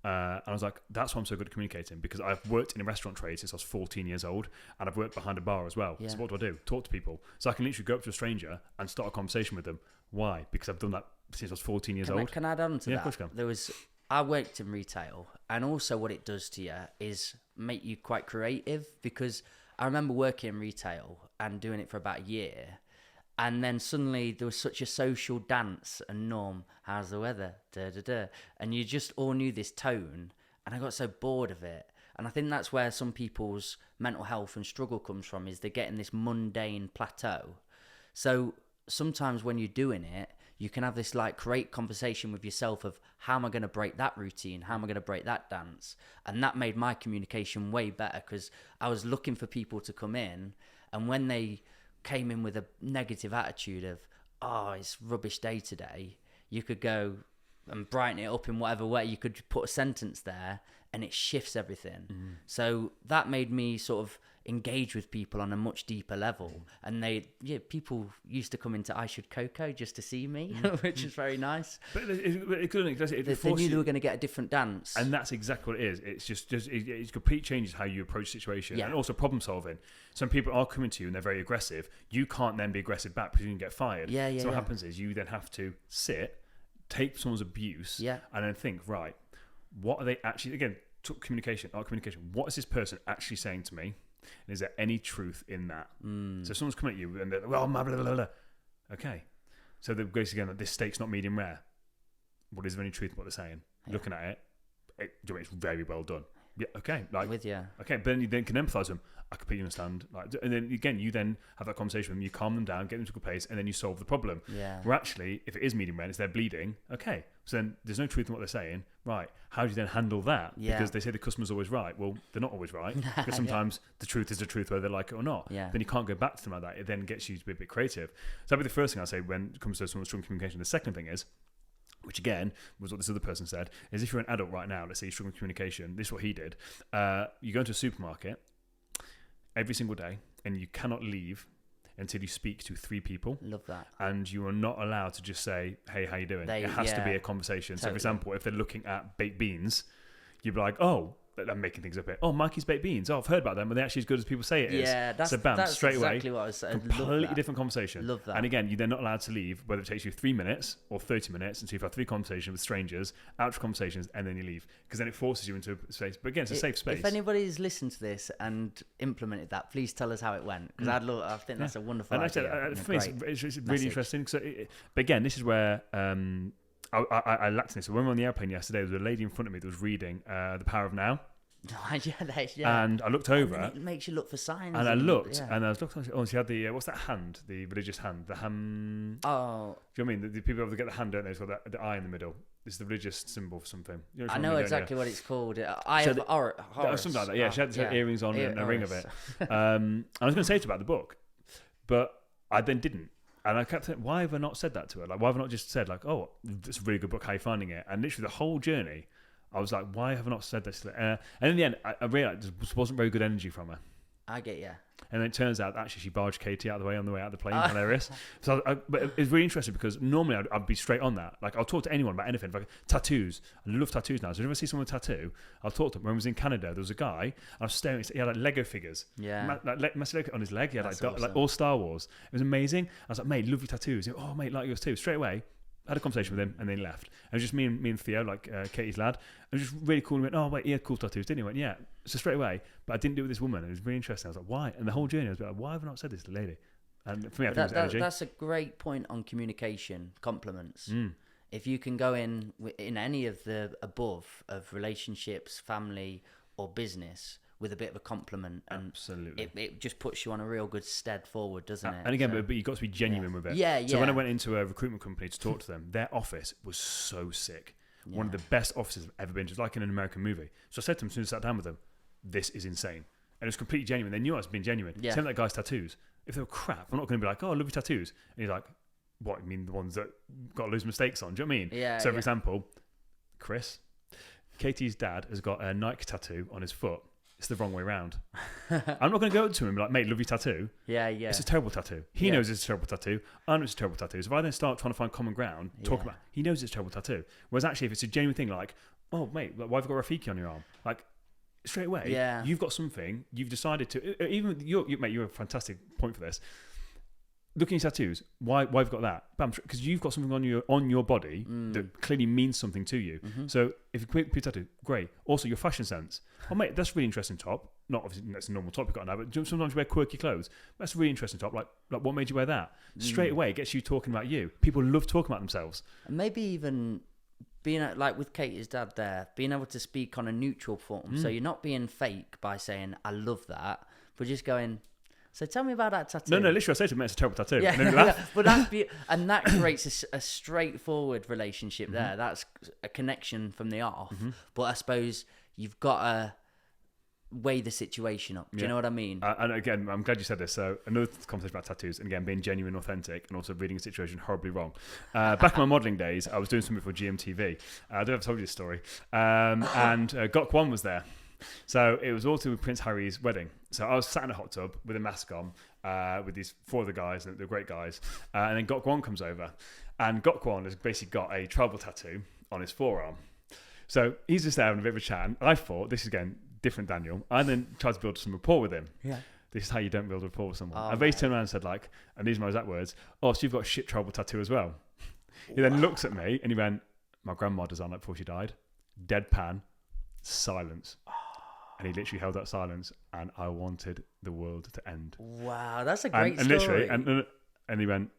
And I was like, that's why I'm so good at communicating, because I've worked in a restaurant trade since I was 14 years old, and I've worked behind a bar as well. Yeah. So what do? Talk to people. So I can literally go up to a stranger and start a conversation with them. Why? Because I've done that since I was 14 years old. Can I add on to that? Of course you can. I worked in retail, and also what it does to you is make you quite creative, because I remember working in retail and doing it for about a year, and then suddenly there was such a social dance and norm. How's the weather? Da, da, da. And you just all knew this tone, and I got so bored of it. And I think that's where some people's mental health and struggle comes from, is they're getting this mundane plateau. So sometimes when you're doing it, you can have this like great conversation with yourself of, how am I going to break that routine? How am I going to break that dance? And that made my communication way better, because I was looking for people to come in, and when they came in with a negative attitude of, oh, it's rubbish day today, you could go and brighten it up in whatever way. You could put a sentence there and it shifts everything. So that made me sort of engage with people on a much deeper level. And people used to come into I Should Cocoa just to see me, which is very nice. But it couldn't. They knew they were going to get a different dance. And that's exactly what it is. It's just it completely changes how you approach the situation, and also problem solving. Some people are coming to you and they're very aggressive. You can't then be aggressive back because you can get fired. So what happens is you then have to sit, take someone's abuse, and then think, right, what are they actually, again, communication. What is this person actually saying to me? And is there any truth in that? So if someone's coming at you and they're like, well, blah, blah, blah, blah. Okay. So they're basically going, this steak's not medium rare. What is there any truth in what they're saying? Looking at it's very well done. Yeah, okay. Like, with you. Okay, but then you then can empathise with them. I completely understand. Like, and then again, you then have that conversation with them. You calm them down, get them to a good place, and then you solve the problem. Yeah. Where actually, if it is medium rare, it's they're bleeding. Okay, so then there's no truth in what they're saying. Right? How do you then handle that? Yeah. Because they say the customer's always right. Well, they're not always right. Because sometimes the truth is the truth, whether they like it or not. Yeah. Then you can't go back to them like that. It then gets you to be a bit creative. So that'd be the first thing I say when it comes to someone's strong communication. The second thing is, which again was what this other person said, is if you're an adult right now, let's say you're struggling with communication, this is what he did. You go into a supermarket every single day and you cannot leave until you speak to 3 people. Love that. And you are not allowed to just say, hey, how you doing? It has to be a conversation. Totally. So for example, if they're looking at baked beans, you'd be like, oh, I'm making things up here. Oh, Mikey's baked beans. Oh, I've heard about them. Are they actually as good as people say it is? Yeah, that's straight exactly away, what I was saying. Completely different conversation. Love that. And again, you're then not allowed to leave, whether it takes you 3 minutes or 30 minutes, until you've had 3 conversations with strangers, out conversations, and then you leave. Because then it forces you into a space. But again, it's a safe space. If anybody's listened to this and implemented that, please tell us how it went. Because I think that's a wonderful idea. For me, it's really interesting. But again, this is where I lacked in this. So when we were on the airplane yesterday, there was a lady in front of me that was reading The Power of Now. And I looked over. And it makes you look for signs. And I looked, and I was looking. Oh, she had the what's that hand? The religious hand. The ham. Oh. Do you know what I mean? The people have to get the hand, don't they? It's got the eye in the middle. This is the religious symbol for something. You know I know exactly what it's called. Eye of Horus. Something like that. Yeah, she had earrings on and a ring of it. I was going to say to her about the book, but I then didn't. And I kept thinking, why have I not said that to her? Like, why have I not just said, like, oh, it's a really good book. How are you finding it? And literally the whole journey, I was like, why have I not said this? And in the end, I realised there wasn't very good energy from her. I get you. And then it turns out actually she barged Katie out of the way on the way out of the plane. Hilarious. So, but it's really interesting because normally I'd be straight on that. Like I'll talk to anyone about anything. Like tattoos. I love tattoos now. So if I see someone with a tattoo, I'll talk to them. When I was in Canada, there was a guy. And I was staring. He had like Lego figures. Yeah. Like massive Lego on his leg. He had That's like awesome. all Star Wars. It was amazing. I was like, mate, love your tattoos. He went, oh, mate, like yours too. Straight away. I had a conversation with him and then he left. And it was just me and Theo, like Katie's lad. It was just really cool. And he went, oh, wait, he had cool tattoos, didn't he? I went, yeah. So straight away, but I didn't do it with this woman. It was really interesting. I was like, why? And the whole journey, I was like, why have I not said this to the lady? And for me, I think it was energy. That's a great point on communication, compliments. If you can go in any of the above of relationships, family or business with a bit of a compliment, and absolutely, it just puts you on a real good stead forward, doesn't it? And again, but you've got to be genuine with it. Yeah, yeah. So when I went into a recruitment company to talk to them, their office was so sick. Yeah. One of the best offices I've ever been, just like in an American movie. So I said to them as soon as I sat down with them, this is insane. And it was completely genuine. They knew I was being genuine. Yeah. Same with that guy's tattoos. If they were crap, I'm not going to be like, oh, I love your tattoos. And he's like, what, you mean the ones that got loads of mistakes on? Do you know what I mean? Yeah. So for example, Chris, Katie's dad has got a Nike tattoo on his foot. It's the wrong way around. I'm not going to go up to him and be like, mate, love your tattoo. Yeah, yeah. It's a terrible tattoo. He knows it's a terrible tattoo. I know it's a terrible tattoo. So if I then start trying to find common ground, talk about, he knows it's a terrible tattoo. Whereas actually, if it's a genuine thing like, oh, mate, why have you got Rafiki on your arm? Like, straight away, you've got something, you've decided to, even, mate, you're a fantastic point for this. Looking at tattoos, why have you got that? Because you've got something on your body that clearly means something to you. Mm-hmm. So if you put a tattoo, great. Also, your fashion sense. Oh, mate, that's a really interesting top. Not obviously that's a normal top you've got now, but sometimes you wear quirky clothes. That's a really interesting top. Like what made you wear that? Straight away, it gets you talking about you. People love talking about themselves. And maybe even being like with Katie's dad there, being able to speak on a neutral form. So you're not being fake by saying, I love that, but just going, so tell me about that tattoo. No, literally, I say to him, it's a terrible tattoo. Yeah, and then laugh. But that's and that creates a straightforward relationship there. That's a connection from the off. But I suppose you've got to weigh the situation up. Do you know what I mean? And again, I'm glad you said this. So another conversation about tattoos, and again, being genuine, authentic, and also reading a situation horribly wrong. Back in my modelling days, I was doing something for GMTV. I don't know if I've told you this story. And Gok Wan was there. So it was also with Prince Harry's wedding. So I was sat in a hot tub with a mask on with these four other guys, and they're great guys. And then Gok Wan comes over, and Gok Wan has basically got a tribal tattoo on his forearm. So he's just there having a bit of a chat. And I thought, this is again different Daniel. I then tried to build some rapport with him. Yeah. This is how you don't build rapport with someone. I basically turned around and said, like, and these are my exact words, oh, so you've got a shit tribal tattoo as well. He then looks at me and he went, my grandma designed that before she died. Deadpan, silence. And he literally held that silence, and I wanted the world to end. Wow, that's a great and story. Literally, and he went,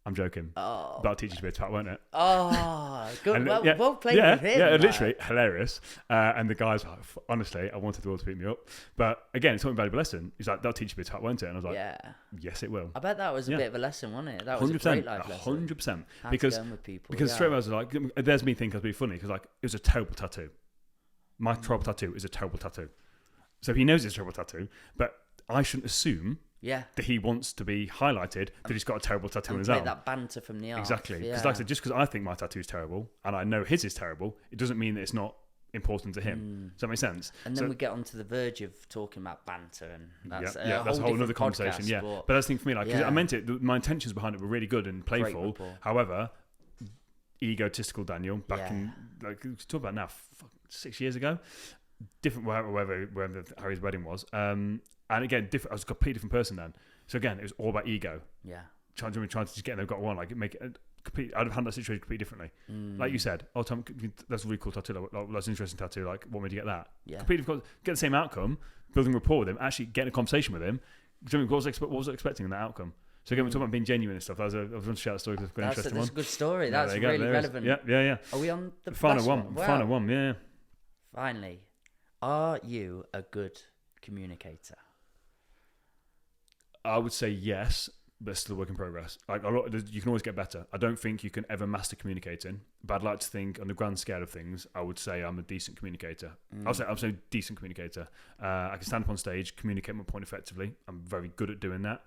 I'm joking, but I'll teach you to be a twat, won't it? Oh, good. And, well played with him. Yeah, literally, hilarious. And the guy's like, honestly, I wanted the world to beat me up. But again, it's something valuable lesson. He's like, that'll teach you to be a twat, won't it? And I was like, yes, it will. I bet that was a bit of a lesson, wasn't it? That was a great life lesson. 100%. Because straight away I was like, there's me thinking I was being funny, because like, it was a terrible tattoo. My tribal tattoo is a terrible tattoo. So he knows it's a terrible tattoo, but I shouldn't assume that he wants to be highlighted that he's got a terrible tattoo on his arm. That banter from the off. Exactly. Because like I said, just because I think my tattoo is terrible and I know his is terrible, it doesn't mean that it's not important to him. Does that make sense? And then we get onto the verge of talking about banter, and that's that's a whole other conversation. Podcast, but that's the thing for me, like, 'cause I meant it. My intentions behind it were really good and playful. However, egotistical Daniel back in, like, talk about now 6 years ago, different wherever Harry's wedding was, and again, different. I was a completely different person then. So again, it was all about ego. Yeah, trying to just get them got one, like make it complete. I'd have handled that situation completely differently. Like you said, oh Tom, that's a really cool tattoo. Like, that's an interesting tattoo. Like, what made you get that? Yeah, completely different. Get the same outcome, building rapport with him, actually getting a conversation with him. What was I expecting in that outcome? So again, we're talking about being genuine and stuff. I was going to share that story because it's quite interesting. That's a good story. That's really relevant. Yeah. Are we on the final one? Wow. Final one. Yeah. Finally, are you a good communicator? I would say yes, but it's still a work in progress. Like you can always get better. I don't think you can ever master communicating, but I'd like to think on the grand scale of things, I would say I'm a decent communicator. I'm a decent communicator. I can stand up on stage, communicate my point effectively. I'm very good at doing that,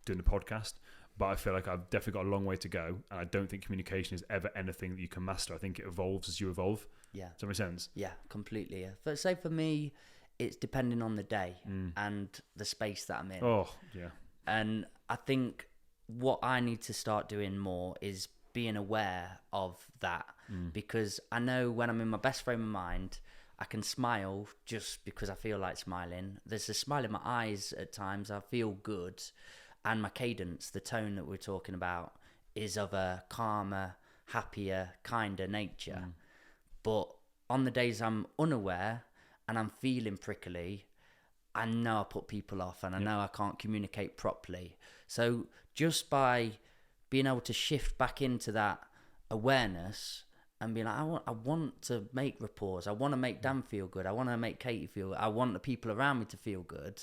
doing the podcast. but I feel like I've definitely got a long way to go, and I don't think communication is ever anything that you can master. I think it evolves as you evolve. Yeah. Does that make sense? Yeah, completely. Yeah. But say for me, it's depending on the day and the space that I'm in. Oh, yeah. And I think what I need to start doing more is being aware of that, because I know when I'm in my best frame of mind, I can smile just because I feel like smiling. There's a smile in my eyes at times. I feel good. And my cadence, the tone that we're talking about, is of a calmer, happier, kinder nature. But on the days I'm unaware and I'm feeling prickly, I know I put people off, and I know I can't communicate properly. So just by being able to shift back into that awareness and be like, I want to make rapport. I want to make Dan feel good. I want to make Katie feel good. I want the people around me to feel good.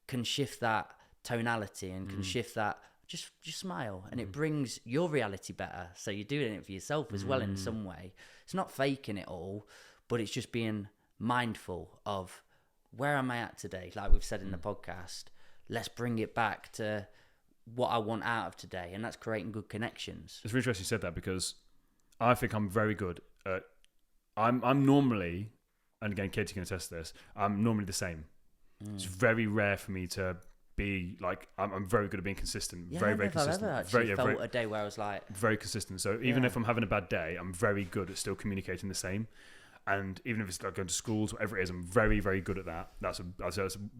Can shift that tonality and can shift that. Just smile, and it brings your reality better. So you're doing it for yourself as well in some way. It's not faking it all, but it's just being mindful of where am I at today? Like we've said in the podcast, let's bring it back to what I want out of today, and that's creating good connections. It's really interesting you said that, because I think I'm very good at. I'm normally, and again, Katie can attest to this. I'm normally the same. It's very rare for me to be like. I'm very good at being consistent. Yeah, very consistent. I've ever actually felt a day where I was like very consistent. So even if I'm having a bad day, I'm very good at still communicating the same. And even if it's like going to schools, whatever it is, I'm very, very good at that. That's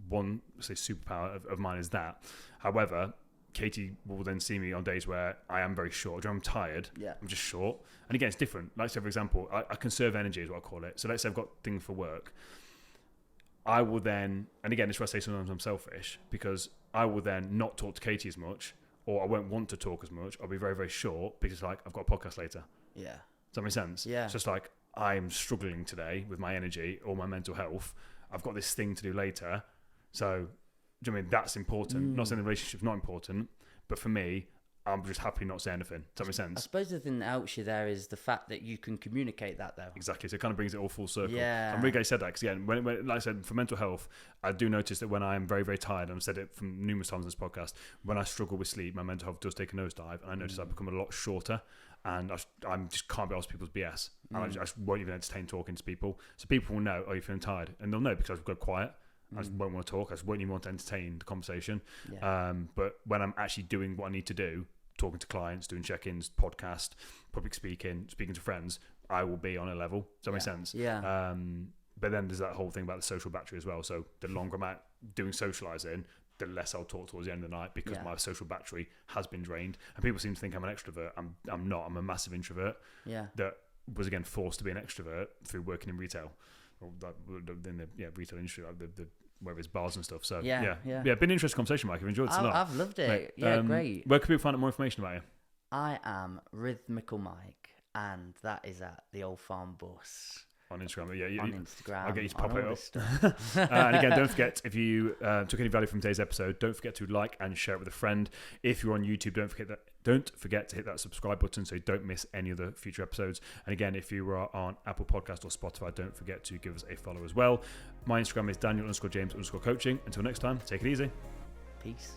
one superpower of mine is that. However, Katie will then see me on days where I am very short. I'm tired. Yeah. I'm just short. And again, it's different. Like, say, for example, I conserve energy is what I call it. So let's say I've got things for work. I will then, and again, this is where I say sometimes I'm selfish, because I will then not talk to Katie as much, or I won't want to talk as much. I'll be very, very short because like I've got a podcast later. Yeah. Does that make sense? Yeah. It's just like, I'm struggling today with my energy or my mental health. I've got this thing to do later. So, do you know what I mean? That's important. Not saying the relationship's not important, but for me, I'm just happy not saying anything. Does that make sense? I suppose the thing that helps you there is the fact that you can communicate that, though. Exactly. So it kind of brings it all full circle. Yeah. I'm really glad you said that, because again, when, like I said, for mental health, I do notice that when I'm very, very tired, and I've said it from numerous times on this podcast, when I struggle with sleep, my mental health does take a nosedive, and I notice I've become a lot shorter, and I just can't be asked people's BS. And I just won't even entertain talking to people. So people will know, oh, you're feeling tired. And they'll know because I've got quiet. I just won't want to talk. I just won't even want to entertain the conversation. Yeah. But when I'm actually doing what I need to do, talking to clients, doing check-ins, podcast, public speaking to friends, I will be on a level. Does that make sense? Yeah. But then there's that whole thing about the social battery as well. So the longer I'm at doing socialising, the less I'll talk towards the end of the night, because my social battery has been drained. And people seem to think I'm an extrovert. I'm not. I'm a massive introvert. Yeah. That was again forced to be an extrovert through working in retail, or in the retail industry, like the whether it's bars and stuff. So been an interesting conversation, Mike. I've enjoyed it a lot. I've loved it. Mate, yeah, great. Where can people find out more information about you? I am Rhythmical Mike, and that is at the Old Farm Bus. On Instagram, on Instagram. I'll get you to pop on it all up. this stuff. And again, don't forget, if you took any value from today's episode, don't forget to like and share it with a friend. If you're on YouTube, don't forget to hit that subscribe button so you don't miss any of the future episodes. And again, if you are on Apple Podcast or Spotify, don't forget to give us a follow as well. My Instagram is Daniel_James_coaching. Until next time, take it easy. Peace.